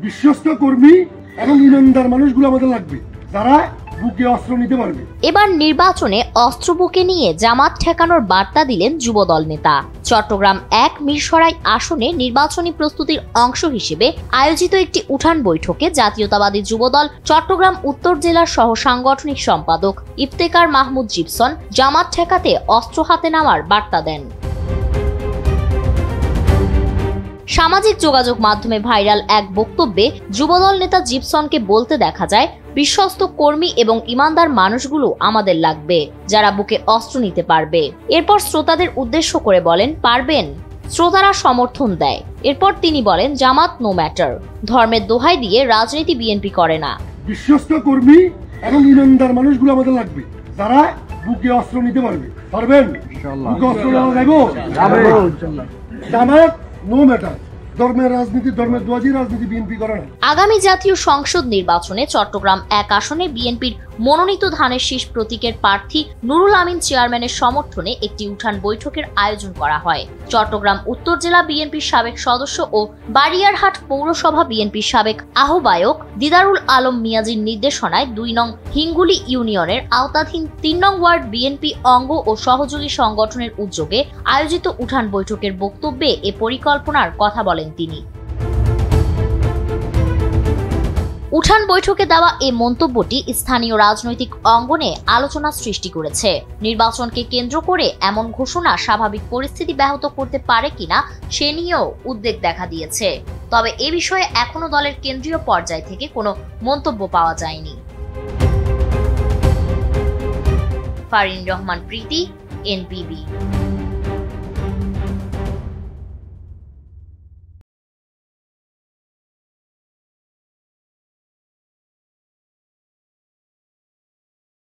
বিশ্বস্ত কর্মী এবং ইমানদার মানুষগুলো আমাদের লাগবে, যারা বুকে অস্ত্র নিতে পারবে। এবার নির্বাচনে অস্ত্র বুকে নিয়ে জামাত ঠেকানোর বার্তা দিলেন যুবদল নেতা। চট্টগ্রাম ১ মিরসরাই আসনে নির্বাচনী প্রস্তুতির অংশ হিসেবে আয়োজিত একটি উঠান বৈঠকে জাতীয়তাবাদী যুবদল চট্টগ্রাম উত্তর জেলার সহ সাংগঠনিক সম্পাদক ইফতেখার মাহমুদ জিপসন জামাত ঠেকাতে অস্ত্র হাতে নেওয়ার বার্তা দেন। সামাজিক যোগাযোগ মাধ্যমে ভাইরাল এক বক্তব্যে যুবদল নেতা জিপসনকে বলতে দেখা যায়, বিশ্বস্ত কর্মী এবং ইমানদার মানুষগুলো আমাদের লাগবে, যারা বুকে অস্ত্র নিতে পারবে। এরপর শ্রোতাদের উদ্দেশ্য করে বলেন, পারবেন? শ্রোতারা সমর্থন দেয়। এরপর তিনি বলেন, জামাত নো ম্যাটার, ধর্মের দোহাই দিয়ে রাজনীতি বিএনপি করে না। বিশ্বস্ত কর্মী এবং ইমানদার মানুষগুলো আমাদের লাগবে, যারা বুকে অস্ত্র নিতে পারবে। পারবেন? বুকে অস্ত্র নেওয়া যাবে। জামাত নো ম্যাটার, ধর্মের রাজনীতি, ধর্মের দোয়াজি রাজনীতি বিএনপি করে না। আগামী জাতীয় সংসদ নির্বাচনে চট্টগ্রাম ১ আসনে বিএনপির মনোনীত ধানের শীষ প্রতীকের প্রার্থী নুরুল আমিন চেয়ারম্যানের সমর্থনে একটি উঠান বৈঠকের আয়োজন করা হয়। চট্টগ্রাম উত্তর জেলা বিএনপির সাবেক সদস্য ও বারিয়ারহাট পৌরসভা বিএনপির সাবেক আহ্বায়ক দিদারুল আলম মিয়াজির নির্দেশনায় ২ নং হিঙ্গুলি ইউনিয়নের আওতাধীন ৩ নং ওয়ার্ড বিএনপি অঙ্গ ও সহযোগী সংগঠনের উদ্যোগে আয়োজিত উঠান বৈঠকের বক্তব্যে এ পরিকল্পনার কথা বলেন তিনি। উঠান বৈঠকে দেওয়া এই মন্তব্যটি স্থানীয় রাজনৈতিক অঙ্গনে আলোচনা সৃষ্টি করেছে। নির্বাচনকে কেন্দ্র করে এমন ঘোষণা স্বাভাবিক পরিস্থিতি ব্যাহত করতে পারে কিনা সে নিয়েও উদ্বেগ দেখা দিয়েছে। তবে এ বিষয়ে এখনো দলের কেন্দ্রীয় পর্যায় থেকে কোনো মন্তব্য পাওয়া যায়নি। ফারিন রহমান প্রীতি, এনপিবি।